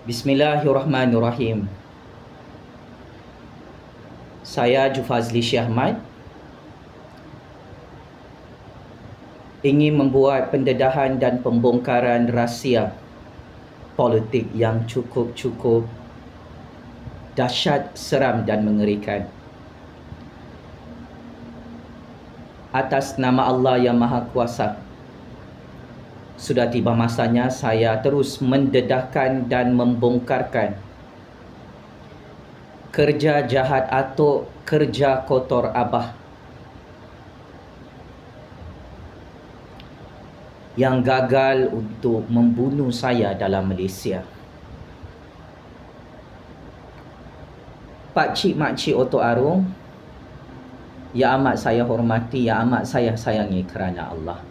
Bismillahirrahmanirrahim. Saya Jufazli Syahmat ingin membuat pendedahan dan pembongkaran rahsia politik yang cukup dahsyat, seram dan mengerikan. Atas nama Allah yang Maha Kuasa, sudah tiba masanya saya terus mendedahkan dan membongkarkan kerja jahat atau kerja kotor Abah yang gagal untuk membunuh saya dalam Malaysia. Pakcik makcik Otok Arung, yang amat saya hormati, yang amat saya sayangi kerana Allah.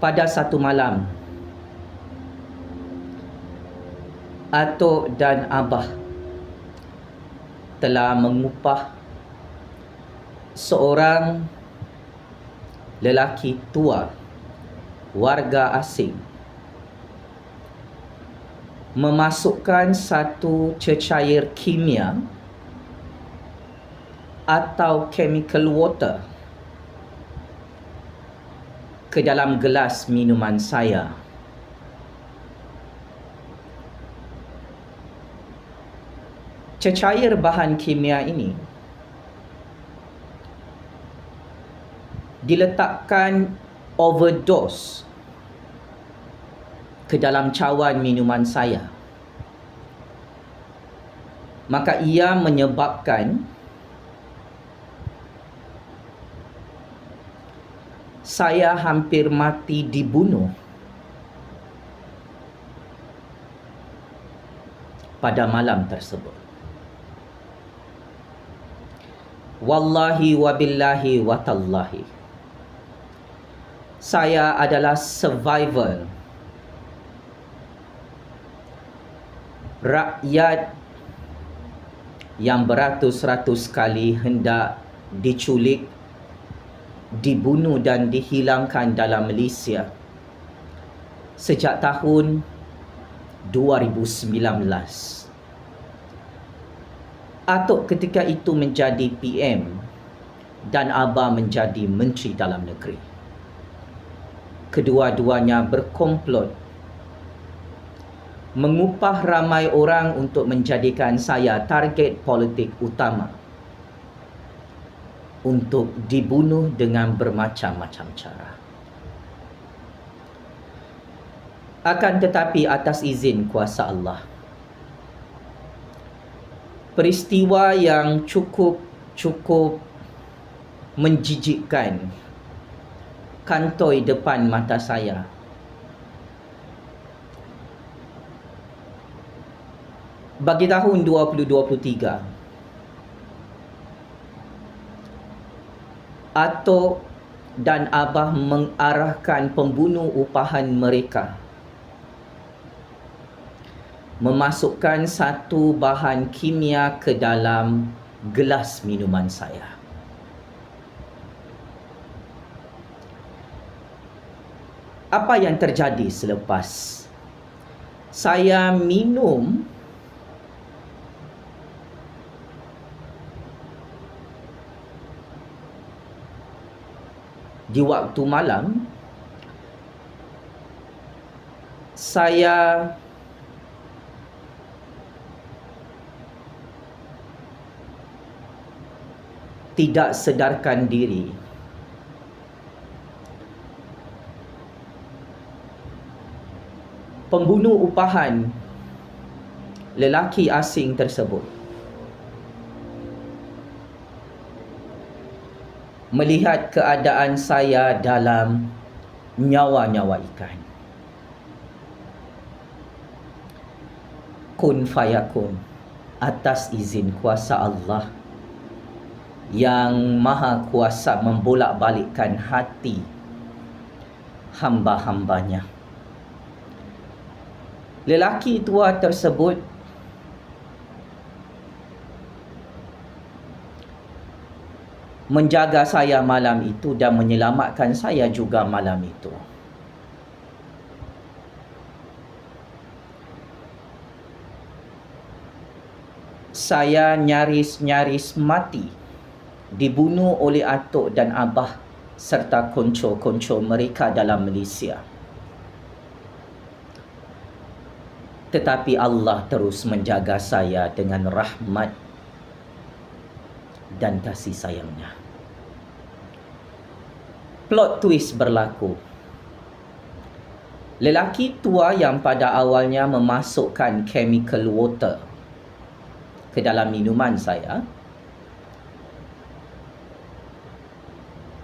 Pada satu malam, Atok dan Abah telah mengupah seorang lelaki tua, warga asing, memasukkan satu cecair kimia atau chemical water ke dalam gelas minuman saya. Cecair bahan kimia ini diletakkan overdose ke dalam cawan minuman saya. Maka ia menyebabkan saya hampir mati dibunuh pada malam tersebut. Wallahi wabillahi watallahi, saya adalah survivor rakyat yang beratus-ratus kali hendak diculik, dibunuh dan dihilangkan dalam Malaysia sejak tahun 2019. Atok ketika itu menjadi PM dan Abah menjadi Menteri Dalam Negeri. Kedua-duanya berkomplot mengupah ramai orang untuk menjadikan saya target politik utama untuk dibunuh dengan bermacam-macam cara. Akan tetapi atas izin kuasa Allah, peristiwa yang cukup menjijikkan kantoi depan mata saya. Bagi tahun 2023, Atok dan Abah mengarahkan pembunuh upahan mereka memasukkan satu bahan kimia ke dalam gelas minuman saya. Apa yang terjadi selepas saya minum di waktu malam, saya tidak sedarkan diri. Pembunuh upahan lelaki asing tersebut melihat keadaan saya dalam nyawa-nyawa ikan. Kun fayakun, atas izin kuasa Allah yang Maha Kuasa membolak-balikkan hati hamba-hambanya. Lelaki tua tersebut menjaga saya malam itu dan menyelamatkan saya juga malam itu. saya nyaris-nyaris mati, dibunuh oleh atuk dan abah serta konco-konco mereka dalam Malaysia. Tetapi Allah terus menjaga saya dengan rahmat dan kasih sayangnya. Plot twist berlaku. Lelaki tua yang pada awalnya memasukkan chemical water ke dalam minuman saya,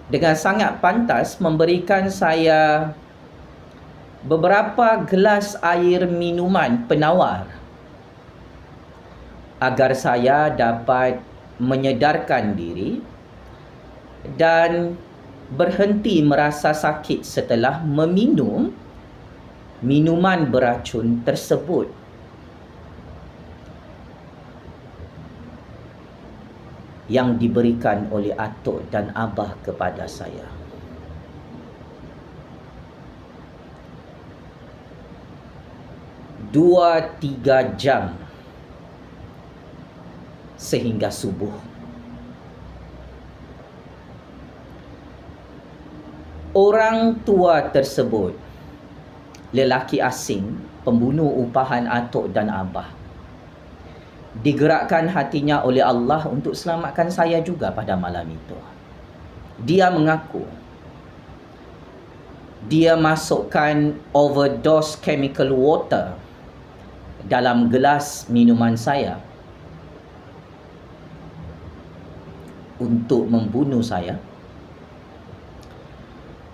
dengan sangat pantas memberikan saya beberapa gelas air minuman penawar agar saya dapat menyedarkan diri dan berhenti merasa sakit setelah meminum minuman beracun tersebut. Yang diberikan oleh atuk dan abah kepada saya. Dua, 3 jam sehingga subuh. Orang tua tersebut, lelaki asing, pembunuh upahan atuk dan abah, digerakkan hatinya oleh Allah untuk selamatkan saya juga pada malam itu. Dia mengaku dia masukkan overdose chemical water dalam gelas minuman saya untuk membunuh saya.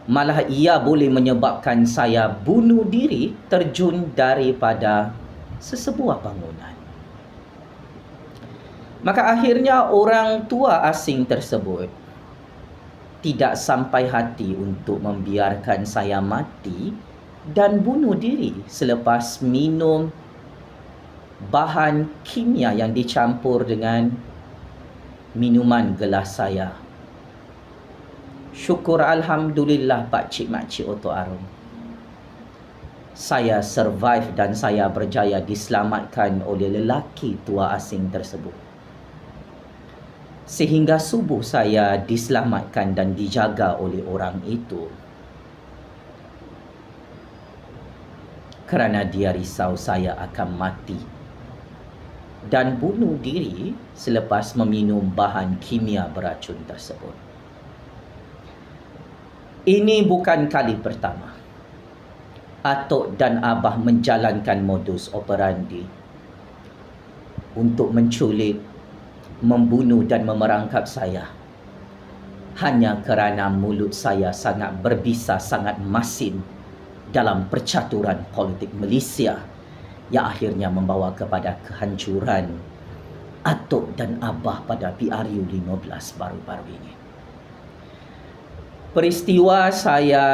Malah ia boleh menyebabkan saya bunuh diri terjun daripada sesebuah bangunan. Maka akhirnya orang tua asing tersebut tidak sampai hati untuk membiarkan saya mati dan bunuh diri selepas minum bahan kimia yang dicampur dengan minuman gelas saya. Syukur Alhamdulillah pakcik makcik Oto Arum, saya survive dan saya berjaya diselamatkan oleh lelaki tua asing tersebut. Sehingga subuh saya diselamatkan dan dijaga oleh orang itu, kerana dia risau saya akan mati dan bunuh diri selepas meminum bahan kimia beracun tersebut. Ini bukan kali pertama atuk dan abah menjalankan modus operandi untuk menculik, membunuh dan memerangkap saya hanya kerana mulut saya sangat berbisa, sangat masin dalam percaturan politik Malaysia yang akhirnya membawa kepada kehancuran atuk dan abah pada PRU 15 baru-baru ini. Peristiwa saya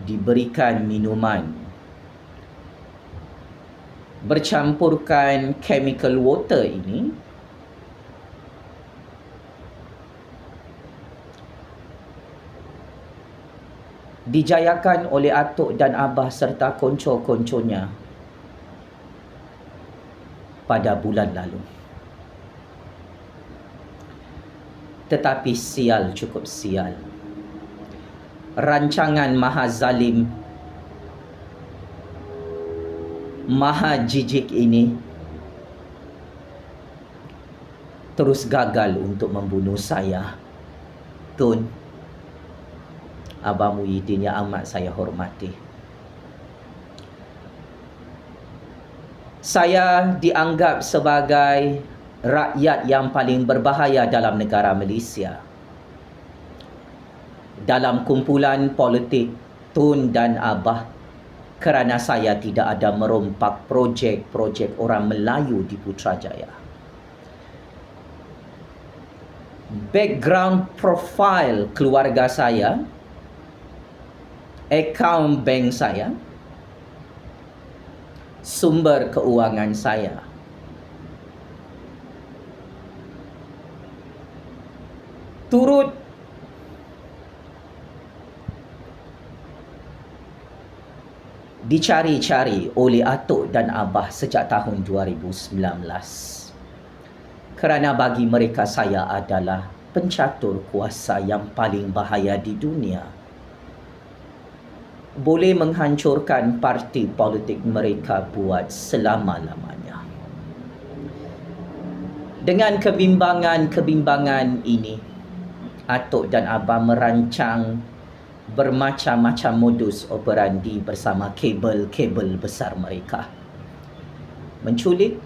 diberikan minuman bercampurkan chemical water ini dijayakan oleh atuk dan abah serta konco-konconya pada bulan lalu. Tetapi sial, cukup sial, rancangan maha zalim, maha jijik ini terus gagal untuk membunuh saya. Tun, Abang Muhyiddin yang amat saya hormati, saya dianggap sebagai rakyat yang paling berbahaya dalam negara Malaysia. Dalam kumpulan politik Tun dan Abah, kerana saya tidak ada merompak projek-projek orang Melayu di Putrajaya. Background profile keluarga saya, akaun bank saya, sumber keuangan saya, turut dicari-cari oleh atuk dan abah sejak tahun 2019. Kerana bagi mereka saya adalah pencatur kuasa yang paling bahaya di dunia. Boleh menghancurkan parti politik mereka buat selama-lamanya. Dengan kebimbangan ini, Atuk dan Abah merancang bermacam-macam modus operandi bersama kabel-kabel besar mereka. Menculik,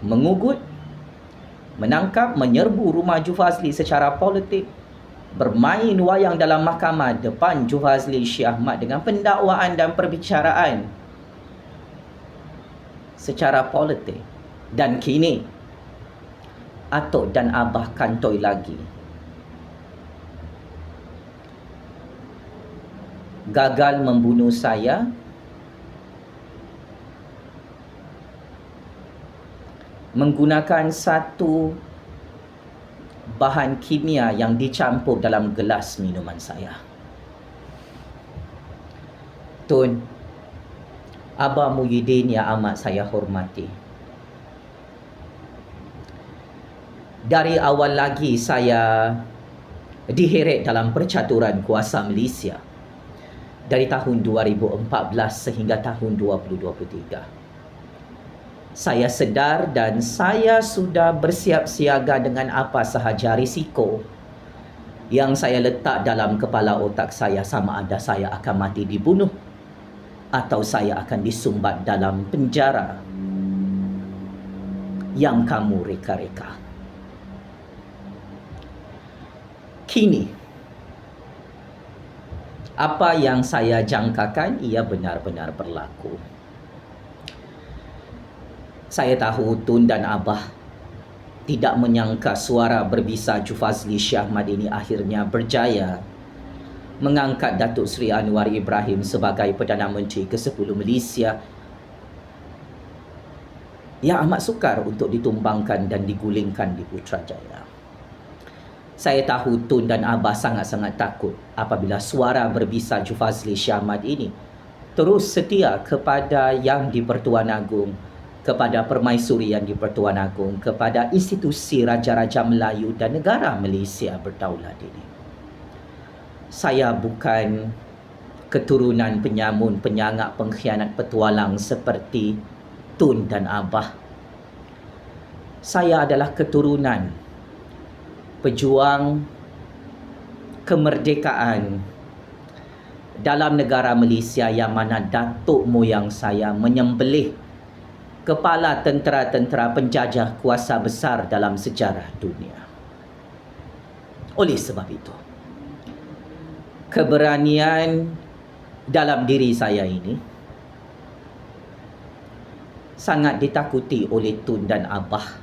mengugut, menangkap, menyerbu rumah Jufazli secara politik, bermain wayang dalam mahkamah depan Jufazli Syekh Ahmad dengan pendakwaan dan perbicaraan secara politik. Dan kini Atuk dan Abah kantoi lagi. Gagal membunuh saya, menggunakan satu bahan kimia yang dicampur dalam gelas minuman saya. Tun, Abah Muhyiddin yang amat saya hormati, dari awal lagi saya diheret dalam percaturan kuasa Malaysia dari tahun 2014 sehingga tahun 2023. Saya sedar dan saya sudah bersiap siaga dengan apa sahaja risiko yang saya letak dalam kepala otak saya, sama ada saya akan mati dibunuh atau saya akan disumbat dalam penjara yang kamu reka-reka. Kini, apa yang saya jangkakan ia benar-benar berlaku. Saya tahu Tun dan Abah tidak menyangka suara berbisa Jufazli Syekh Ahmad ini akhirnya berjaya mengangkat Datuk Seri Anwar Ibrahim sebagai Perdana Menteri ke-10 Malaysia yang amat sukar untuk ditumbangkan dan digulingkan di Putrajaya. Saya tahu Tun dan Abah sangat-sangat takut apabila suara berbisa Jufazli Syekh Ahmad ini terus setia kepada Yang di-Pertuan Agong, kepada Permaisuri Yang di-Pertuan Agong, kepada institusi Raja-Raja Melayu dan negara Malaysia berdaulat ini. Saya bukan keturunan penyamun, penyangak, pengkhianat, petualang seperti Tun dan Abah. Saya adalah keturunan pejuang kemerdekaan dalam negara Malaysia yang mana datuk moyang saya menyembelih kepala tentera-tentera penjajah kuasa besar dalam sejarah dunia. Oleh sebab itu, keberanian dalam diri saya ini sangat ditakuti oleh Tun dan Abah,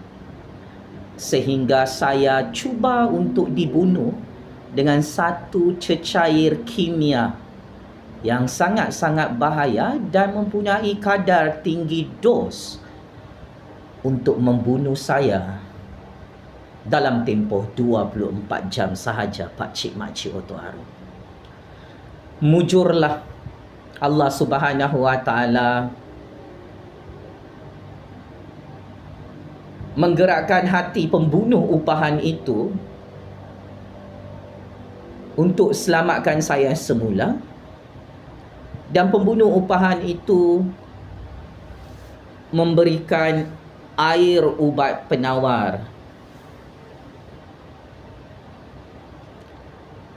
sehingga saya cuba untuk dibunuh dengan satu cecair kimia yang sangat-sangat bahaya dan mempunyai kadar tinggi dos untuk membunuh saya dalam tempoh 24 jam sahaja, Pakcik Makcik Oto Harum. Mujurlah Allah Subhanahu Wa Taala menggerakkan hati pembunuh upahan itu untuk selamatkan saya semula. Dan pembunuh upahan itu memberikan air ubat penawar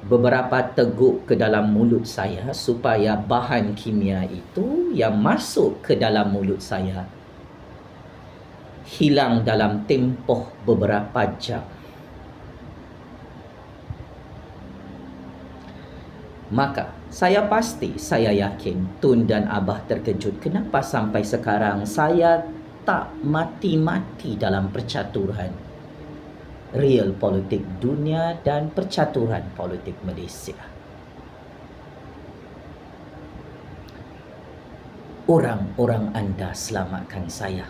beberapa teguk ke dalam mulut saya supaya bahan kimia itu yang masuk ke dalam mulut saya hilang dalam tempoh beberapa jam. Maka saya pasti, saya yakin Tun dan Abah terkejut kenapa sampai sekarang saya tak mati-mati dalam percaturan real politik dunia dan percaturan politik Malaysia. Orang-orang anda selamatkan saya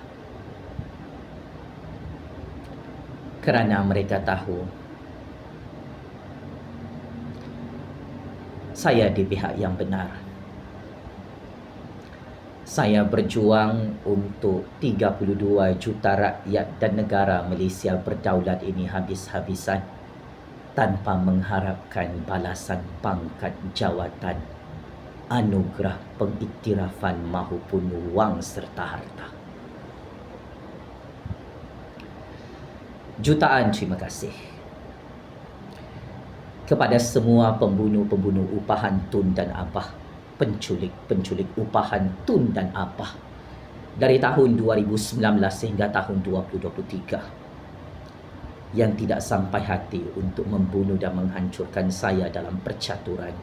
kerana mereka tahu saya di pihak yang benar. Saya berjuang untuk 32 juta rakyat dan negara Malaysia berdaulat ini habis-habisan tanpa mengharapkan balasan pangkat jawatan, anugerah pengiktirafan maupun wang serta harta. Jutaan terima kasih kepada semua pembunuh-pembunuh upahan Tun dan Abah, penculik-penculik upahan Tun dan Abah dari tahun 2019 hingga tahun 2023 yang tidak sampai hati untuk membunuh dan menghancurkan saya dalam percaturan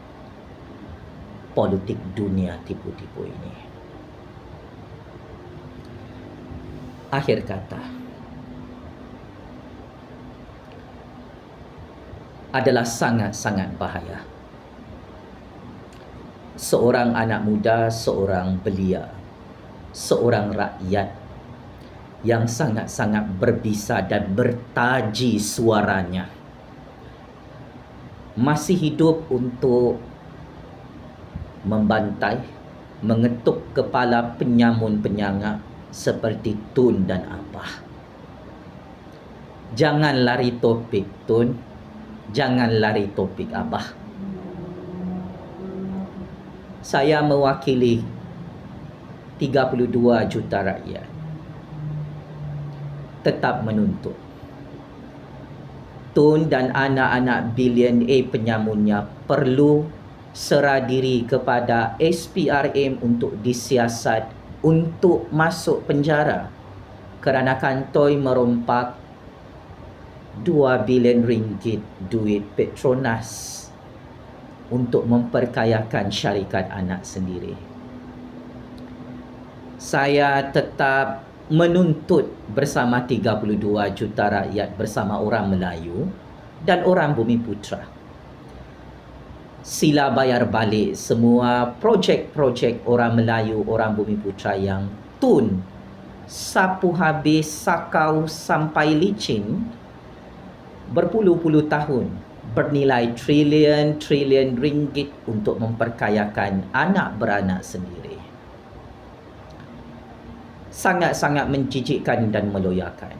politik dunia tipu-tipu ini. Akhir kata, adalah sangat-sangat bahaya seorang anak muda, seorang belia, seorang rakyat yang sangat-sangat berbisa dan bertaji suaranya masih hidup untuk membantai, mengetuk kepala penyamun-penyangak seperti Tun dan Abah. Jangan lari topik Tun, jangan lari topik Abah. Saya mewakili 32 juta rakyat tetap menuntut Tun dan anak-anak billionaire penyamunnya perlu serah diri kepada SPRM untuk disiasat untuk masuk penjara kerana kantoi merompak 2 bilion ringgit duit Petronas untuk memperkayakan syarikat anak sendiri. Saya tetap menuntut bersama 32 juta rakyat bersama orang Melayu dan orang Bumi Putra. Sila bayar balik semua projek-projek orang Melayu, orang Bumi Putra yang Tun sapu habis, sakau sampai licin berpuluh-puluh tahun bernilai trilion-trilion ringgit untuk memperkayakan anak beranak sendiri. Sangat-sangat menjijikkan dan meloyakan.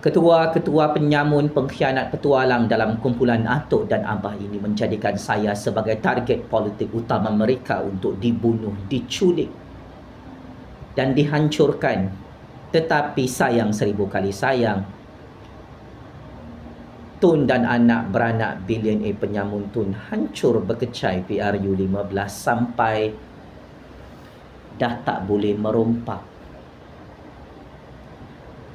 Ketua-ketua penyamun pengkhianat petualang dalam kumpulan Atuk dan Abah ini menjadikan saya sebagai target politik utama mereka untuk dibunuh, diculik dan dihancurkan. Tetapi sayang 1000 kali sayang, Tun dan anak beranak billionaire penyamun Tun hancur berkecai PRU15 sampai dah tak boleh merompak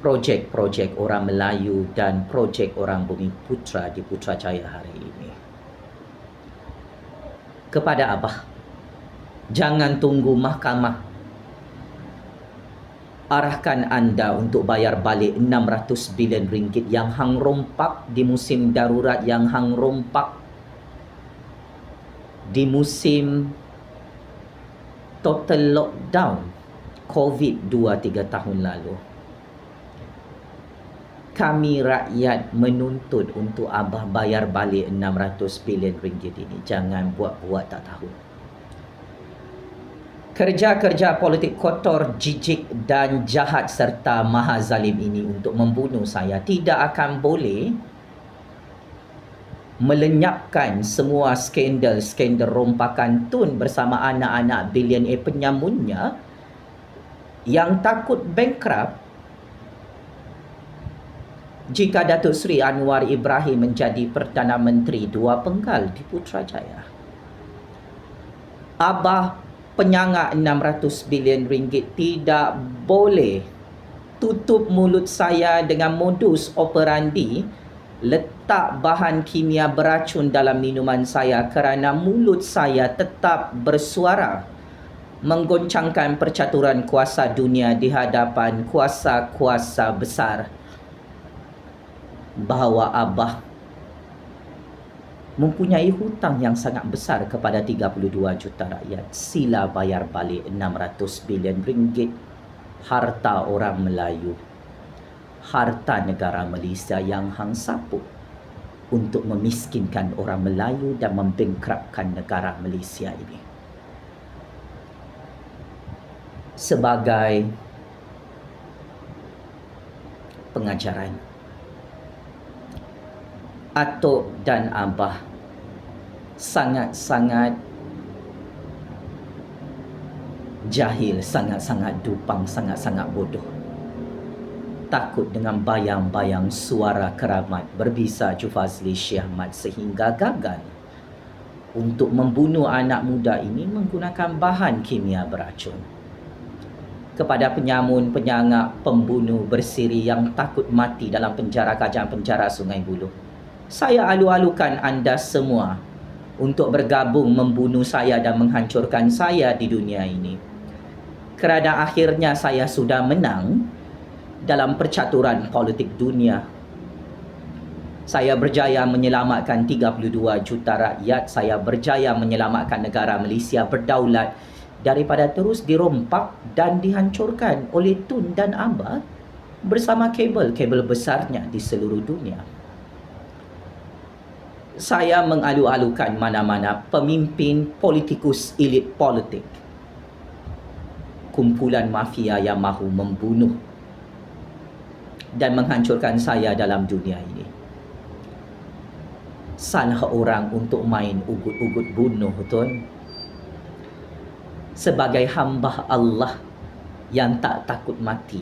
projek-projek orang Melayu dan projek orang Bumi Putra di Putrajaya hari ini. Kepada Abah, jangan tunggu mahkamah arahkan anda untuk bayar balik 600 bilion ringgit yang hang rompak di musim darurat, yang hang rompak di musim total lockdown COVID 2-3 tahun lalu. Kami rakyat menuntut untuk Abah bayar balik 600 bilion ringgit ini. Jangan buat-buat tak tahu. Kerja-kerja politik kotor, jijik dan jahat serta maha zalim ini untuk membunuh saya tidak akan boleh melenyapkan semua skandal-skandal rompakan Tun bersama anak-anak billionaire penyamunnya yang takut bankrupt jika Datuk Seri Anwar Ibrahim menjadi Perdana Menteri 2 penggal di Putrajaya. Abah penyangak 600 bilion ringgit tidak boleh tutup mulut saya dengan modus operandi letak bahan kimia beracun dalam minuman saya kerana mulut saya tetap bersuara menggoncangkan percaturan kuasa dunia di hadapan kuasa-kuasa besar bahawa Abah mempunyai hutang yang sangat besar kepada 32 juta rakyat. Sila bayar balik 600 bilion ringgit harta orang Melayu, harta negara Malaysia yang hang sapu untuk memiskinkan orang Melayu dan membangkrupkan negara Malaysia ini. sebagai pengajaran. Atuk dan abah sangat-sangat jahil, sangat-sangat dupang, sangat-sangat bodoh. Takut dengan bayang-bayang suara keramat berbisa Jufazli Syekh Ahmad sehingga gagal untuk membunuh anak muda ini menggunakan bahan kimia beracun. Kepada penyamun, penyangak, pembunuh bersiri yang takut mati dalam penjara Kajang Penjara Sungai Buloh, saya alu-alukan anda semua untuk bergabung membunuh saya dan menghancurkan saya di dunia ini. Kerana akhirnya saya sudah menang dalam percaturan politik dunia. Saya berjaya menyelamatkan 32 juta rakyat. Saya berjaya menyelamatkan negara Malaysia berdaulat daripada terus dirompak dan dihancurkan oleh Tun dan Abah bersama kabel-kabel besarnya di seluruh dunia. Saya mengalu-alukan mana-mana pemimpin politikus elit politik, kumpulan mafia yang mahu membunuh dan menghancurkan saya dalam dunia ini. Salah orang untuk main ugut-ugut bunuh, Tun. Sebagai hamba Allah yang tak takut mati,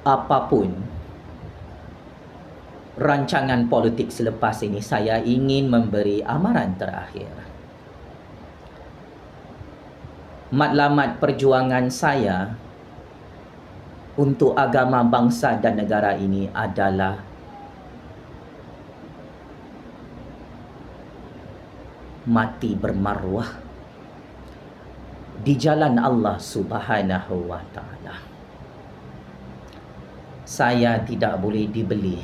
apapun rancangan politik selepas ini, saya ingin memberi amaran terakhir. Matlamat perjuangan saya untuk agama, bangsa dan negara ini adalah mati bermaruah di jalan Allah Subhanahu wa taala. Saya tidak boleh dibeli.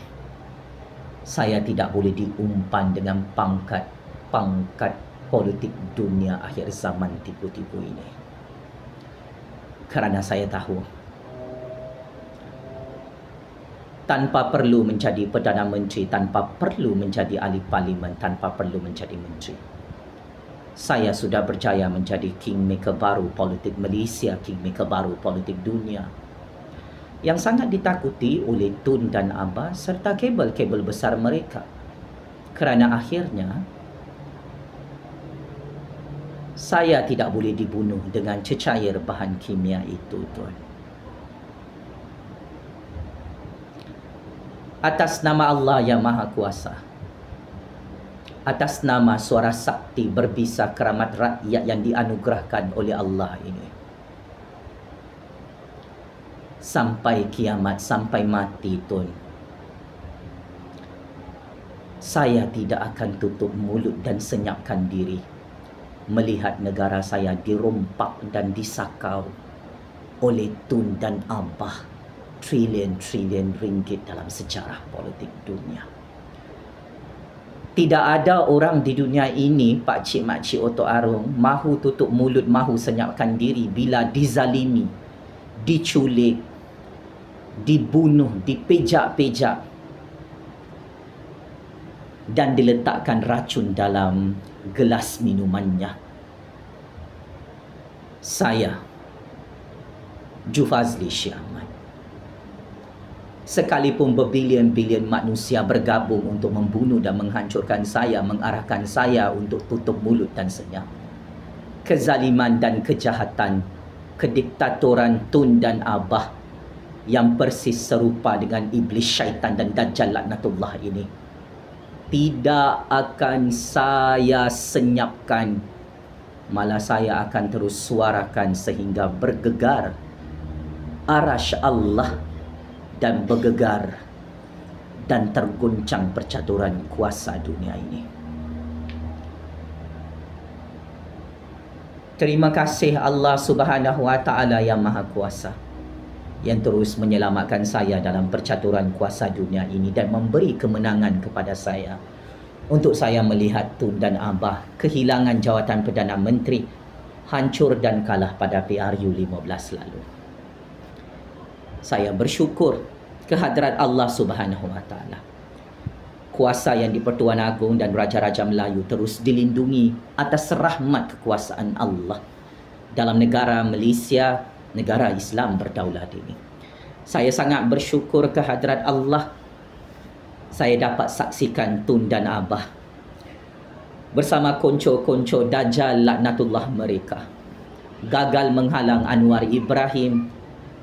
Saya tidak boleh diumpan dengan pangkat politik dunia akhir zaman tipu-tipu ini. Kerana saya tahu tanpa perlu menjadi Perdana Menteri, tanpa perlu menjadi ahli parlimen, tanpa perlu menjadi menteri, saya sudah berjaya menjadi kingmaker baru politik Malaysia, kingmaker baru politik dunia, yang sangat ditakuti oleh Tun dan Abah serta kabel-kabel besar mereka. Kerana akhirnya saya tidak boleh dibunuh dengan cecair bahan kimia itu, Tuan. Atas nama Allah yang Maha Kuasa, atas nama suara sakti berbisa keramat rakyat yang dianugerahkan oleh Allah ini, sampai kiamat, sampai mati, Tun, saya tidak akan tutup mulut dan senyapkan diri melihat negara saya dirompak dan disakau oleh Tun dan Abah trilion-trilion ringgit dalam sejarah politik dunia. Tidak ada orang di dunia ini, Pak Cik Mak Cik Otok Arung, mahu tutup mulut, mahu senyapkan diri bila dizalimi, diculik, dibunuh, dipejak-pejak dan diletakkan racun dalam gelas minumannya. Saya, Jufazli Syekh Ahmad, sekalipun berbilion-bilion manusia bergabung untuk membunuh dan menghancurkan saya, mengarahkan saya untuk tutup mulut dan senyap, kezaliman dan kejahatan, kediktatoran Tun dan Abah yang persis serupa dengan iblis, syaitan dan dajjal laknatullah ini tidak akan saya senyapkan, malah saya akan terus suarakan sehingga bergegar arasy Allah dan bergegar dan terguncang percaturan kuasa dunia ini. Terima kasih Allah Subhanahu wa taala yang Maha Kuasa yang terus menyelamatkan saya dalam percaturan kuasa dunia ini dan memberi kemenangan kepada saya untuk saya melihat Tun dan Abah kehilangan jawatan Perdana Menteri, hancur dan kalah pada PRU 15 lalu. Saya bersyukur kehadrat Allah Subhanahu wa taala kuasa yang di-Pertuan Agong dan Raja-Raja Melayu terus dilindungi atas rahmat kekuasaan Allah dalam negara Malaysia, negara Islam berdaulat ini. Saya sangat bersyukur kehadrat Allah. Saya dapat saksikan Tun dan Abah bersama konco-konco Dajjal laknatullah mereka gagal menghalang Anwar Ibrahim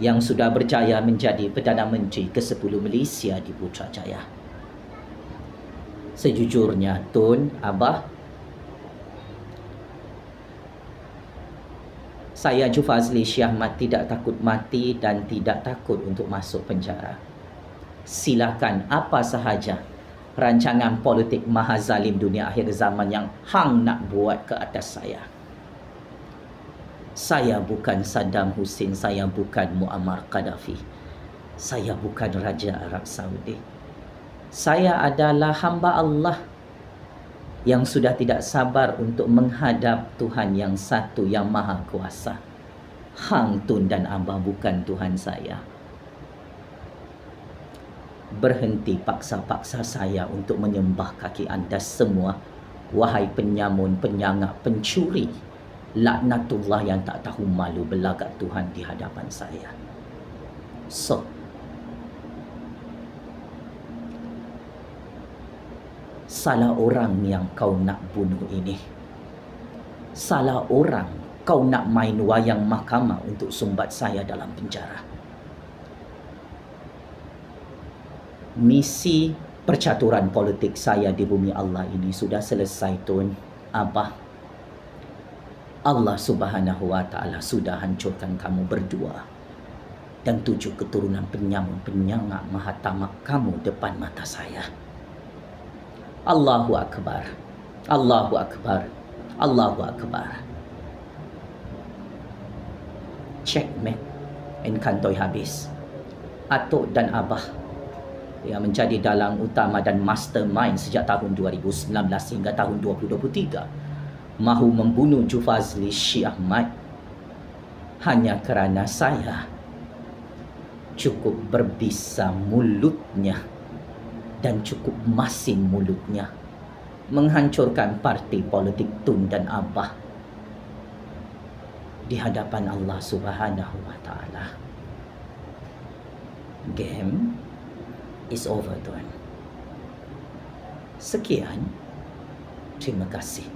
yang sudah berjaya menjadi Perdana Menteri ke-10 Malaysia di Putrajaya. Sejujurnya, Tun, Abah, saya Jufazli Syih Ahmad tidak takut mati dan tidak takut untuk masuk penjara. Silakan apa sahaja rancangan politik mahazalim dunia akhir zaman yang hang nak buat ke atas saya. Saya bukan Saddam Hussein, saya bukan Muammar Gaddafi. Saya bukan Raja Arab Saudi. Saya adalah hamba Allah yang sudah tidak sabar untuk menghadap Tuhan yang satu, yang maha kuasa. Hang Tun dan Abah bukan Tuhan saya. Berhenti paksa-paksa saya untuk menyembah kaki anda semua, wahai penyamun, penyangak, pencuri, laknatullah yang tak tahu malu belagak Tuhan di hadapan saya. So, salah orang yang kau nak bunuh ini. Salah orang kau nak main wayang mahkamah untuk sumbat saya dalam penjara. Misi percaturan politik saya di bumi Allah ini sudah selesai, Tun, Abah. Allah Subhanahu wa Ta'ala sudah hancurkan kamu berdua dan 7 keturunan penyamun penyangak maha tamak kamu depan mata saya. Allahu Akbar. Allahu Akbar. Allahu Akbar. Checkmate. Enkantoi habis. Atuk dan Abah yang menjadi dalang utama dan mastermind sejak tahun 2019 hingga tahun 2023 mahu membunuh Jufazli Syih Ahmad hanya kerana saya cukup berbisa mulutnya dan cukup masin mulutnya menghancurkan parti politik Tun dan Abah di hadapan Allah Subhanahu wa Ta'ala. Game is over, Tuan. Sekian. Terima kasih.